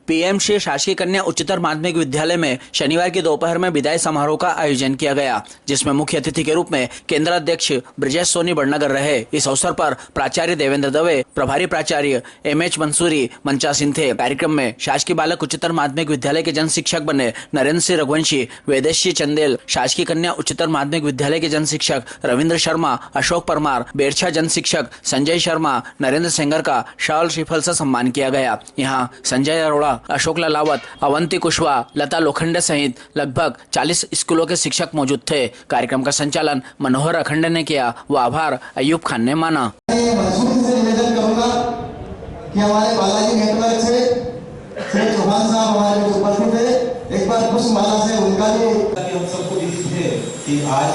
PM Shri शासकीय कन्या उच्चतर माध्यमिक विद्यालय में शनिवार की दोपहर में विदाई समारोह का आयोजन किया गया, जिसमें मुख्य अतिथि के रूप में केंद्राध्यक्ष ब्रजेश सोनी बड़नगर रहे। इस अवसर पर प्राचार्य देवेंद्र दवे, प्रभारी प्राचार्य एमएच मंसूरी मंचासीन थे। कार्यक्रम में शासकीय बालक उच्चतर माध्यमिक विद्यालय के जन शिक्षक बने नरेंद्र सिंह रघुवंशी, वेदेश चंदेल, शासकीय कन्या उच्चतर माध्यमिक विद्यालय के जन शिक्षक रविंद्र शर्मा, अशोक परमार, बेरछा जन शिक्षक संजय शर्मा, नरेंद्र सेंगर का शाल श्रीफल से सम्मान किया गया। यहाँ संजय अरोड़ा, अशोक लालावत, अवंती कुशवाहा, लता लोखंडे सहित लगभग 40 स्कूलों के शिक्षक मौजूद थे। कार्यक्रम का संचालन मनोहर अखंडे ने किया व आभार अयूब खान ने माना। निवेदन करूंगा कि हमारे बालाजी नेटवर्क से श्री चौहान साहब हमारे बीच उपस्थित है, एक बार पुष्पमाला से उनका भी हम सबको दिखी है कि आज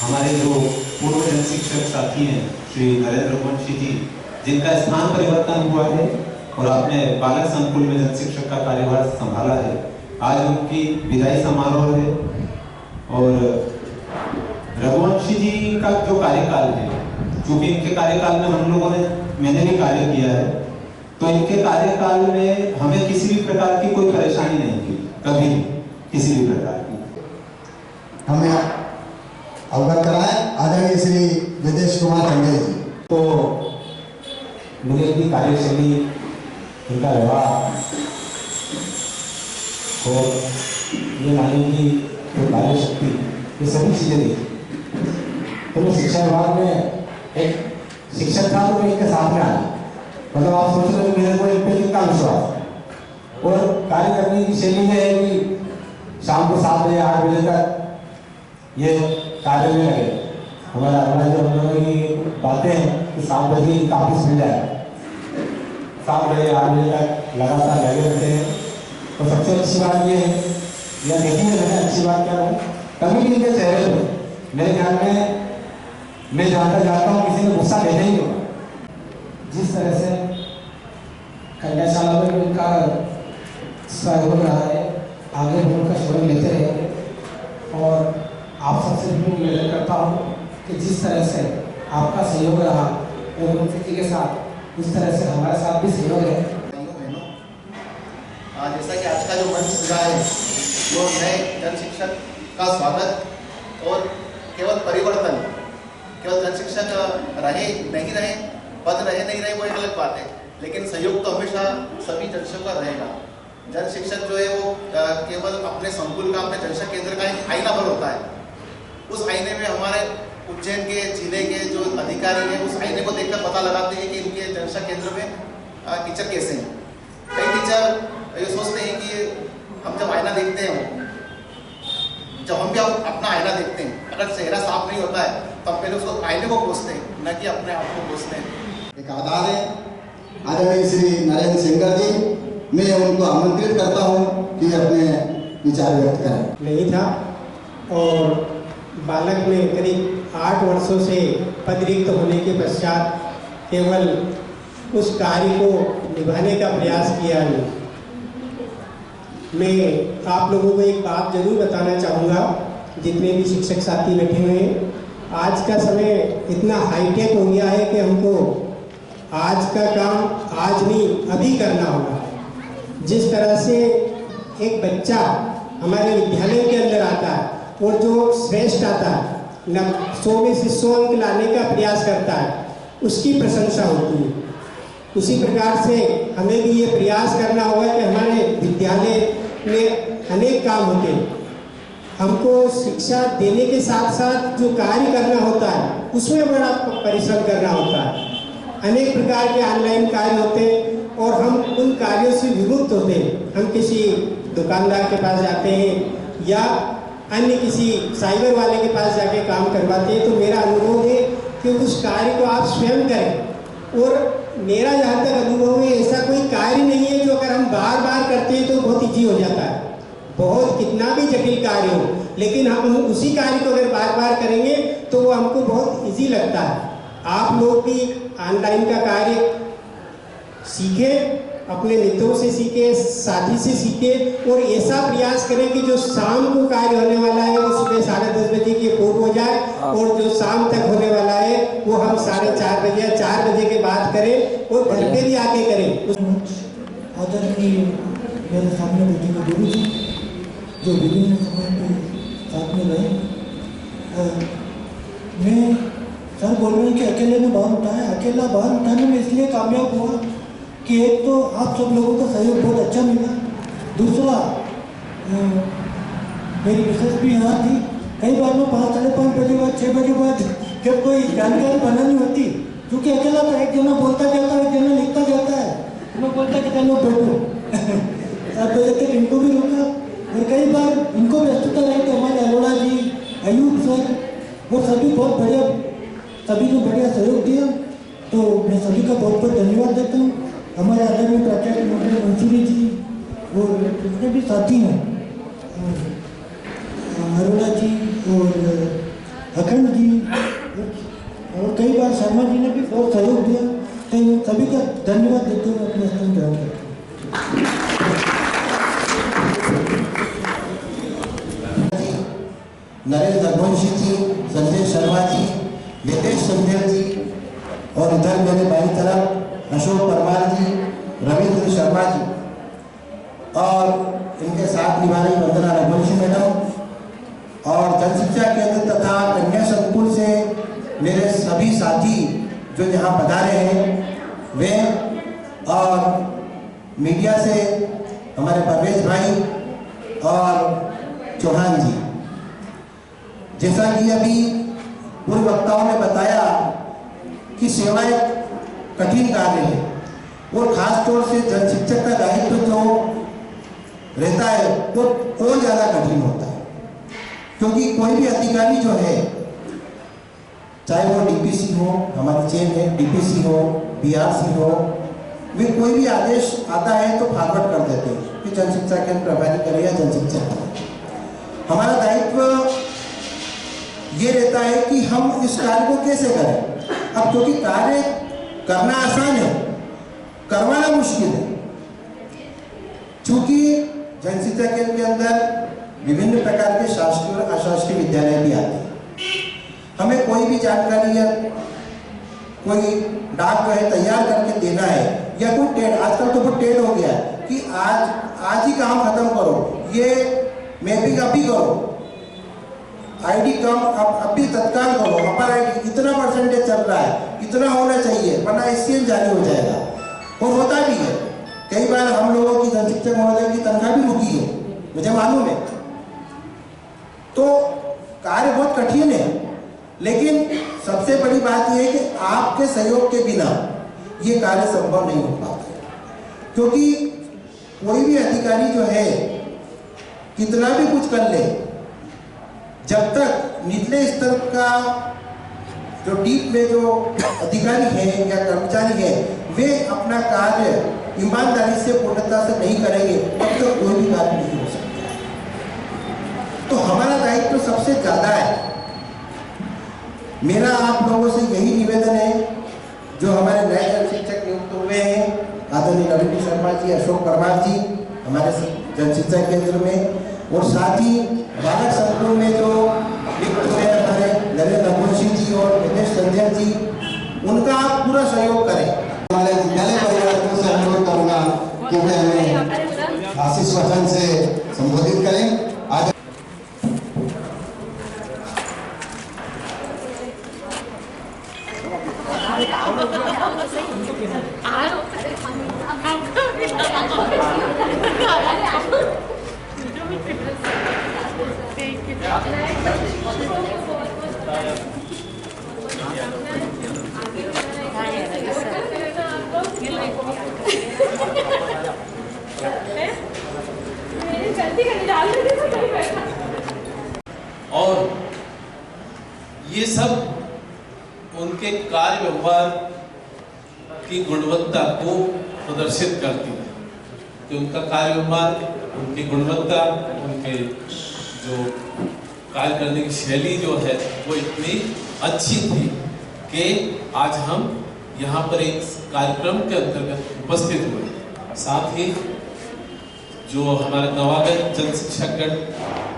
हमारे जो पूर्व जन शिक्षक साथी हैं श्री नरेंद्र रघुवंशी जी, जिनका स्थान परिवर्तन हुआ है और आपने बालक संकुल में जन शिक्षक का कार्यभार संभाला है, आज उनकी विदाई समारोह है। और रघुवंशी जी का जो कार्यकाल है, चूंकि इनके कार्यकाल में हम लोगों ने मैंने भी कार्य किया है, तो इनके कार्यकाल में हमें किसी भी प्रकार की कोई परेशानी नहीं थी, कभी किसी भी प्रकार की। हमें अवगत कराए आदरणीय श्री वेदेश कुमार चंदेल जी। तो मुझे इनकी कार्यशैली, इनका व्यवहार और ये मानी की जो कार्य शक्ति, ये सभी चीजें देखी। तो मैं शिक्षा विभाग में एक शिक्षक था, तो मैं इनके साथ में आया। मतलब आप सोच रहे हो मेरे को इन पे कितना विश्वास और कार्य करने की शैली में है कि शाम को 7 बजे 8 बजे तक ये कार्य में लगे। हमारा जो हम लोगों की बातें हैं कि 7 बजे इनका ऑफिस मिल जाए, 7 बजे 8 बजे तक लगातार लगे रहते हैं। तो सबसे अच्छी बात ये है, या देखिए मैंने अच्छी बात क्या है, कभी भी इनके चेहरे पर मेरे ख्याल में मैं जानता जाता हूँ किसी ने गुस्सा लेना ही होगा। जिस तरह से कन्याशाला में उनका सहयोग रहा है, आगे भी उनका सहयोग लेते रहेंगे। और आप सबसे भी निवेदन करता हूँ कि जिस तरह से आपका सहयोग रहा रघुवंशी जी के साथ, उस तरह से हमारे साथ भी सहयोग है। जैसा कि आज का जो मंच सजा है, वो नए जन शिक्षक का स्वागत और केवल परिवर्तन, केवल जन शिक्षक रहे नहीं रहे, पद रहे नहीं रहे वो एक अलग बात है, लेकिन सहयोग तो हमेशा सभी जन शिक्षक का रहेगा। जन शिक्षक जो है वो केवल अपने संकुल का, अपने जन शिक्षक केंद्र का एक आईना भर होता है। उस आईने में हमारे उज्जैन के जिले के जो अधिकारी हैं, उस आईने को देखकर पता लगाते हैं कि इनके जन शिक्षक केंद्र में टीचर कैसे हैं। कई टीचर ये सोचते हैं कि हम जब आईना देखते हैं, जब हम भी अपना आईना देखते हैं, अगर चेहरा साफ नहीं होता है तो हम पहले उसको आईने को कोसते हैं, न कि अपने आप को कोसते हैं। एक आधार है आदरणीय श्री नरेंद्र सेंगर जी, मैं उनको आमंत्रित करता हूँ कि अपने विचार व्यक्त करें। नहीं था और बालक में करीब 8 वर्षों से पद रिक्त होने के पश्चात केवल उस कार्य को निभाने का प्रयास किया है। मैं आप लोगों को एक बात जरूर बताना चाहूँगा, जितने भी शिक्षक साथी बैठे हुए हैं, आज का समय इतना हाईटेक हो गया है कि हमको आज का काम आज नहीं अभी करना होगा। जिस तरह से एक बच्चा हमारे विद्यालय के अंदर आता है और जो श्रेष्ठ आता है, 100 में से 100 अंक लाने का प्रयास करता है, उसकी प्रशंसा होती है। उसी प्रकार से हमें भी ये प्रयास करना होगा कि हमारे विद्यालय में अनेक काम होते हैं। हमको शिक्षा देने के साथ साथ जो कार्य करना होता है, उसमें बड़ा परिश्रम करना होता है। अनेक प्रकार के ऑनलाइन कार्य होते हैं और हम उन कार्यों से विमुक्त होते हैं। हम किसी दुकानदार के पास जाते हैं या अन्य किसी साइबर वाले के पास जाके काम करवाते हैं। तो मेरा अनुरोध है कि उस कार्य को आप स्वयं करें। और मेरा जहाँ तक अनुभव है, ऐसा कोई कार्य नहीं है जो अगर हम बार बार करते हैं तो बहुत ईजी हो जाता है। बहुत कितना भी जटिल कार्य हो, लेकिन हम उसी कार्य को अगर बार बार करेंगे तो वो हमको बहुत ईजी लगता है। आप लोग भी ऑनलाइन का कार्य सीखें, अपने मित्रों से सीखे, साथी से सीखे और ऐसा प्रयास करें कि जो शाम को कार्य होने वाला है वो सुबह 10:30 बजे के पूर्व हो जाए और जो शाम तक होने वाला है वो हम 4:30 बजे या 4 बजे के बाद करें और घर पे भी आके करें। आदरणीय मेरे सामने बैठे हुए गुरु जी जो विभिन्न समय पे साथ में रहे। मैं सर बोल रहे हैं कि अकेले में भार उठाया, अकेला भार उठाने में इसलिए कामयाब हुआ कि एक तो आप सब लोगों का सहयोग बहुत अच्छा मिला, दूसरा मेरी मिसेस भी यहाँ थी। कई बार मैं 5, साढ़े 5 बजे बाद 6 बजे बाद जब कोई जानकारी बनानी होती, क्योंकि अकेला तो एक जना बोलता जाता है, एक जना लिखता जाता है, तो मैं बोलता कि चलो बैठो 7 बजे तक इनको भी रोका। और कई बार इनको व्यस्तता रही तो हमारे अरोड़ा जी, अयूब सर, वो सभी बहुत बढ़िया, सभी ने बढ़िया सहयोग दिया। तो मैं सभी का बहुत बहुत धन्यवाद देता हूँ। हमारे आदरणीय प्राचार्य महोदय मंसूरी जी और जितने भी साथी हैं, अरोड़ा जी और अखंड जी और कई बार शर्मा जी ने भी बहुत सहयोग दिया। तो इन सभी का धन्यवाद देते हुए अपने स्थान ग्रहण करता हूँ। नरेंद्र रघुवंशी जी, संजय शर्मा जी, नितेश संजय जी और इधर मेरे बाई तरफ अशोक परमार जी, रविंद्र शर्मा जी और इनके साथ निभा रही वंदना रघुवंशी मैडम और जन शिक्षा केंद्र तथा कन्या संकुल से मेरे सभी साथी जो यहाँ पधारे हैं वे, और मीडिया से हमारे परवेश भाई और चौहान जी। जैसा कि अभी पूर्व वक्ताओं ने बताया कि सेवा एक कठिन कार्य है और खास तौर से जन शिक्षक का दायित्व जो रहता है वो और ज़्यादा कठिन होता है, क्योंकि कोई भी अधिकारी जो है, चाहे वो डीपीसी हो, हमारी चेन है डीपीसी हो, बीआरसी हो, वे कोई भी आदेश आता है तो फॉरवर्ड कर देते हैं कि जन शिक्षा केंद्र प्रभारी करे या जन शिक्षक करे। हमारा दायित्व ये रहता है कि हम इस कार्य को कैसे करें। अब क्योंकि कार्य करना आसान है, करवाना मुश्किल है। चूंकि जन शिक्षा केंद्र के अंदर विभिन्न प्रकार के शासकीय और अशासकीय विद्यालय भी आते हैं। हमें कोई भी जानकारी या कोई डाक जो है तैयार करके देना है, या कोई टेट, आजकल तो वो टेट हो गया है कि आज ही काम खत्म करो, ये मैपिंग अभी करो, आईडी काम अभी तत्काल करो, अपर आईडी इतना परसेंटेज चल रहा है, इतना होना चाहिए वरना एससीएल जारी हो जाएगा। और होता भी है, कई बार हम लोगों की जन शिक्षक महोदय की तनख्वाह भी रुकी है, मुझे मालूम है। तो कार्य बहुत कठिन है, लेकिन सबसे बड़ी बात यह है कि आपके सहयोग के बिना ये कार्य संभव नहीं हो पाता, क्योंकि कोई भी अधिकारी जो है कितना भी कुछ कर ले, जब तक निचले स्तर का जो डीप में जो अधिकारी है या कर्मचारी है वे अपना कार्य ईमानदारी से पूर्णता से नहीं करेंगे, तब तक कोई भी कार्य नहीं हो सकता। तो हमारा दायित्व तो सबसे ज्यादा है। मेरा आप लोगों से यही निवेदन है, जो हमारे नए जन शिक्षक नियुक्त हुए हैं, आदरणीय रविंद्र शर्मा जी, अशोक परमार जी हमारे जन शिक्षा केंद्र में, और साथ ही बालक संकुल में जो नियुक्त हुए हमारे नरेंद्र रघुवंशी जी और नितेश संजय जी, उनका आप पूरा सहयोग करें। हमारे विद्यालय परिवार से अनुरोध करूंगा कि वे हमें आशीष वचन से संबोधित करें। आज और ये सब उनके कार्य व्यवहार की गुणवत्ता को प्रदर्शित करती है कि उनका कार्य व्यवहार, उनकी गुणवत्ता, उनके जो कार्य करने की शैली जो है वो इतनी अच्छी थी कि आज हम यहाँ पर एक कार्यक्रम के अंतर्गत उपस्थित हुए। साथ ही जो हमारे नवागत जन शिक्षकगण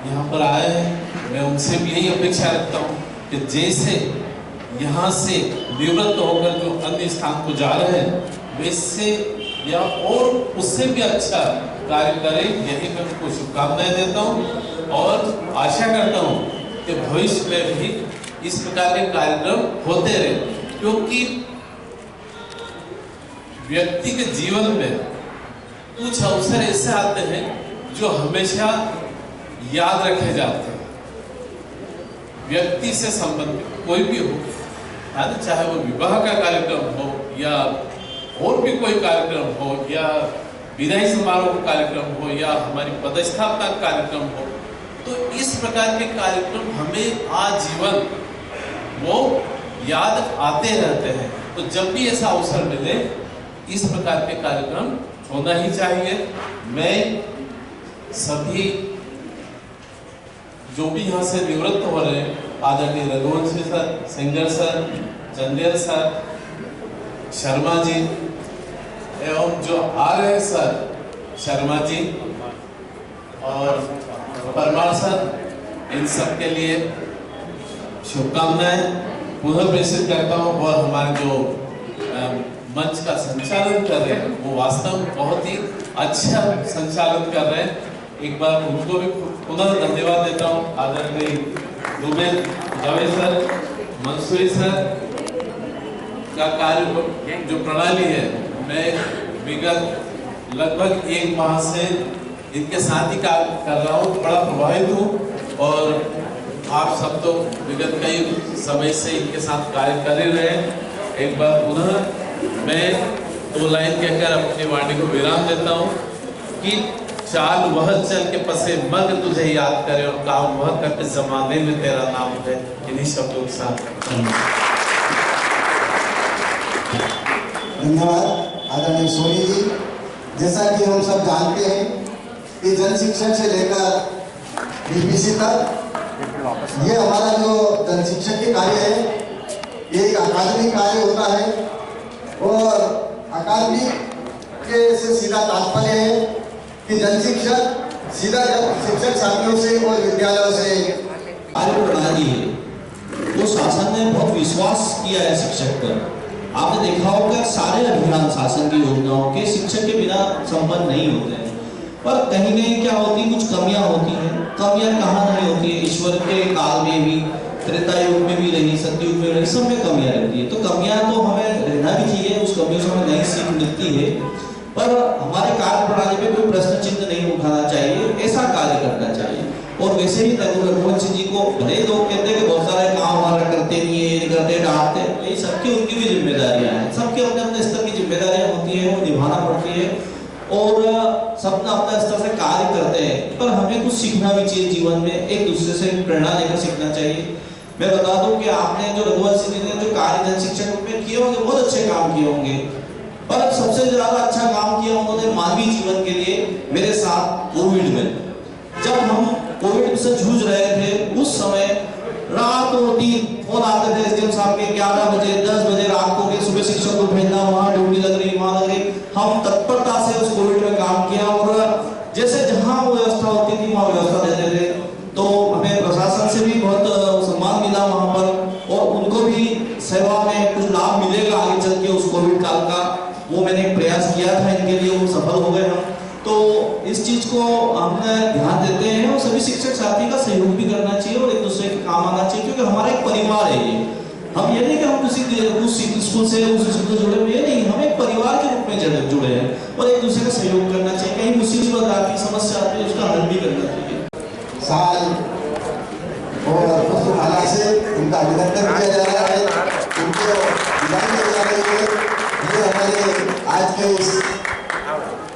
यहाँ पर आए हैं, मैं उनसे भी यही अपेक्षा रखता हूँ कि जैसे यहाँ से निवृत्त होकर जो अन्य स्थान को जा रहे हैं, वैसे या और उससे भी अच्छा कार्य करें, यही मैं उनको शुभकामनाएं देता हूँ और आशा करता हूँ कि भविष्य में भी इस प्रकार के कार्यक्रम होते रहे, क्योंकि व्यक्ति के जीवन में कुछ अवसर ऐसे आते हैं जो हमेशा याद रखे जाते हैं। व्यक्ति से संबंधित कोई भी हो, चाहे वो विवाह का कार्यक्रम हो या और भी कोई कार्यक्रम हो या विदाई समारोह का कार्यक्रम हो या हमारी पदस्थापना का कार्यक्रम हो, तो इस प्रकार के कार्यक्रम हमें आजीवन वो याद आते रहते हैं। तो जब भी ऐसा अवसर मिले इस प्रकार के कार्यक्रम होना ही चाहिए। मैं सभी जो भी यहाँ से निवृत्त हो रहे हैं, आदरणीय Raghuvanshi sir, Singer sir, Chandel sir, Sharma ji एवं जो आ रहे हैं सर, शर्मा जी और परमार सर, इन सब के लिए शुभकामनाएं पुनः प्रेषित करता हूँ। और हमारे जो मंच का संचालन कर रहे हैं वो वास्तव में बहुत ही अच्छा संचालन कर रहे हैं। एक बार उनको भी पुनः धन्यवाद देता हूँ। आदरणीय दुबे जावेद सर, मंसूरी सर का कार्य जो प्रणाली है, मैं विगत लगभग 1 माह से इनके साथ ही कार्य कर रहा हूँ, बड़ा प्रभावित हूँ। और आप सब तो विगत कई समय से इनके साथ कार्य कर ही रहे हैं। एक बार पुनः मैं 2 लाइन कहकर अपनी वाणी को विराम देता हूँ कि चाल वह चल के पसे मग तुझे याद करे और काम वह करके जमाने में तेरा नाम है। इन्हीं शब्दों के साथ धन्यवाद आदरणीय सोनी जी। जैसा कि हम सब जानते हैं कि जन शिक्षण से लेकर बीपीसी तक ये हमारा जो जन शिक्षण के कार्य है, ये एक अकादमिक कार्य होता है और अकादमिक के से सीधा तात्पर्य है कि जन शिक्षक सीधा शिक्षक साथियों से और विद्यालयों से कार्य प्रणाली है। वो शासन ने बहुत विश्वास किया है शिक्षक पर। आपने देखा होगा सारे अभियान शासन की योजनाओं के शिक्षक के बिना संपन्न नहीं होते हैं, पर कहीं कहीं क्या होती है, कुछ कमियां होती हैं। कमियां कहाँ नहीं होती है, ईश्वर के काल में भी, त्रेता युग में भी रही, सतयुग में रही, सब में कमियां रहती है। तो कमियां तो हमें रहना भी चाहिए, उस कमियों से हमें नई सीख मिलती है, पर हमारे कार्य प्रणाली पे कोई प्रश्न चिन्ह नहीं उठाना चाहिए, ऐसा कार्य करना चाहिए। और वैसे ही रघुवंशी जी को भले लोग कहते हैं कि बहुत सारे काम हमारा करते नहीं है, करते डांटते, ये सबकी उनकी भी जिम्मेदारियां हैं। सबके अपने अपने स्तर की जिम्मेदारियां होती है, वो निभाना पड़ती है और सब अपना स्तर से कार्य करते हैं। पर हमें कुछ सीखना भी चाहिए जीवन में, एक दूसरे से प्रेरणा लेकर सीखना चाहिए। मैं बता दूं कि आपने जो रघुवंशी जी ने जो कार्य जन शिक्षण में किए होंगे, बहुत अच्छे काम किए होंगे, पर सबसे ज्यादा अच्छा काम किया उन्होंने मानवीय जीवन के लिए मेरे साथ कोविड में। जब हम कोविड से जूझ रहे थे, उस समय रात और दिन फोन आते थे एसडीएम साहब के, 11 बजे 10 बजे रात को के सुबह शिक्षक को भेजना, वहाँ ड्यूटी लग रही, वहाँ लग रही। हम तत्परता से उस कोविड में काम किया और जैसे जहाँ वो व्यवस्था होती थी वहाँ व्यवस्था देते थे। तो हमें प्रशासन से भी बहुत सम्मान मिला वहाँ पर और उनको भी सेवा में कुछ लाभ मिलेगा आगे चल के उस कोविड काल का, वो मैंने एक प्रयास किया था इनके लिए, वो सफल हो गए हम। तो इस चीज को हमने ध्यान देते हैं और सभी शिक्षक साथी का सहयोग भी करना चाहिए और एक दूसरे के काम आना चाहिए, क्योंकि हमारा एक परिवार है ये। हम ये नहीं कि हम किसी स्कूल से उस स्कूल से जुड़े हुए नहीं, हम एक परिवार के रूप में जुड़े हैं और एक दूसरे का सहयोग करना चाहिए। कहीं मुसीबत आती, समस्या आती है, उसका हल भी करना चाहिए। साल और पुष्पमाला से उनका अभिनंदन किया जा रहा है, उनको विदाई दी जा रही है। ये हमारे आज के इस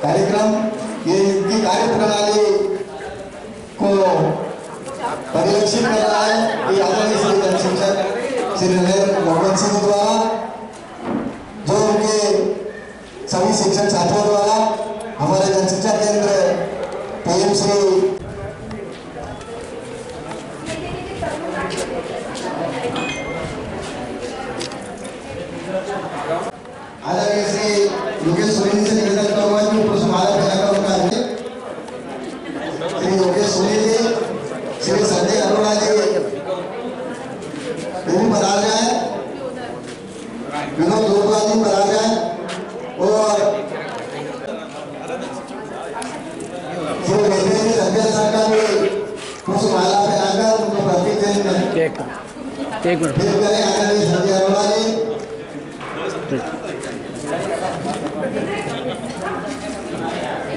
कार्यक्रम, ये इनकी कार्य प्रणाली को परिलक्षित कर रहा है कि आदरणीय श्री जन शिक्षक श्री रघुवंशी जी द्वारा, जो उनके सभी शिक्षक साथियों द्वारा हमारे जन शिक्षा केंद्र पीएम श्री आदरणीय श्री योगेश सोनी से निवेदन करता हुआ कि पुष्पमाला पहनाकर उनका श्री योगेश सोनी जी, श्री संजय अरोड़ा जी भी बता जाए, विनोद दुर्गा जी बता जाए और श्री वेंकटेश रंजन सर का भी पुष्पमाला पहनाकर उनको प्रतीक चिन्ह एक मिनट भेंट करें आदरणीय संजय अरोड़ा जी।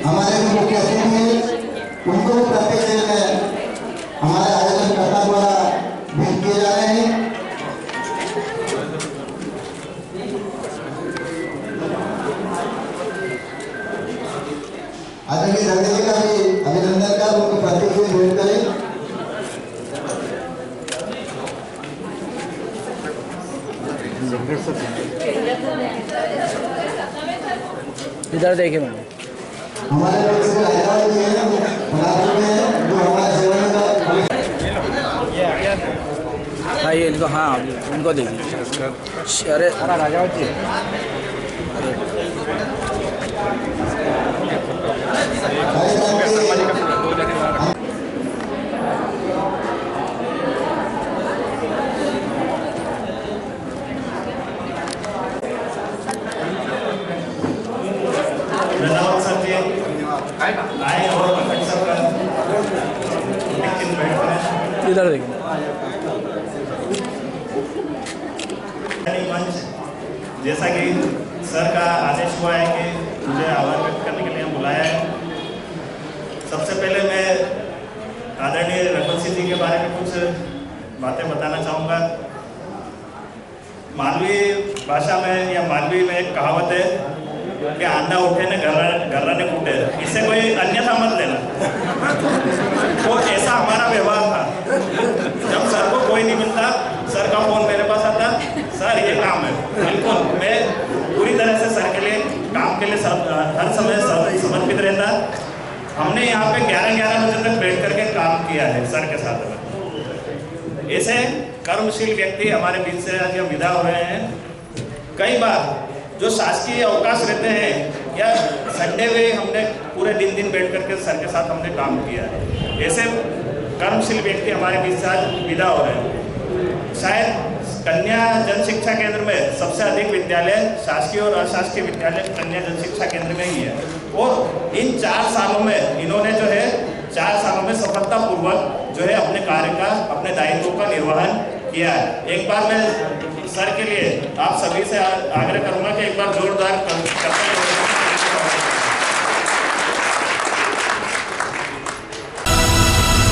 हमारे जो मुख्य अतिथि हैं उनको भी प्रतीक चिन्ह हमारे आयोजनकर्ता द्वारा भेंट किए जा रहे हैं। आदरणीय संजय जी का भी अभिनंदन कर उनको प्रतीक चिन्ह भेंट करें। इधर देखिए मैडम। हमारे लोग से हैदराबाद जी हैं बनारस में जो हमारे सेवन का हाँ ये इनको, हाँ इनको देखिए। अरे राजा जी आए और इधर देखिए। मंच जैसा कि सर का आदेश हुआ है कि मुझे आभार व्यक्त करने के लिए बुलाया है। सबसे पहले मैं आदरणीय रघुवंश सिंह जी के बारे में कुछ बातें बताना चाहूँगा। मालवी भाषा में या मालवी में एक कहावत है कि अंडा उठे ने गर्रा ने कूटे, इससे कोई अन्यथा मत लेना। तो ऐसा हमारा व्यवहार था। जब सर को कोई नहीं मिलता, सर का फोन मेरे पास आता, सर ये काम है। बिल्कुल, मैं पूरी तरह से सर के लिए काम के लिए हर समय समर्पित रहता। हमने यहाँ पे 11-11 बजे तक बैठ करके काम किया है सर के साथ में। ऐसे कर्मशील व्यक्ति हमारे बीच से आज विदा हो रहे हैं। कई बार जो शासकीय अवकाश रहते हैं या संडे में हमने पूरे दिन बैठ करके सर के साथ हमने काम किया है। ऐसे कर्मशील व्यक्ति हमारे बीच से आज विदा हो रहे हैं। शायद कन्या जन शिक्षा केंद्र में सबसे अधिक विद्यालय शासकीय और अशासकीय विद्यालय कन्या जन शिक्षा केंद्र में ही है। और इन 4 सालों में इन्होंने जो है 4 सालों में सफलतापूर्वक जो है अपने कार्य का, अपने दायित्वों का निर्वहन किया है। एक बार मैं सर के लिए आप सभी से आग्रह करूंगा कि एक बार जोरदार करते हैं।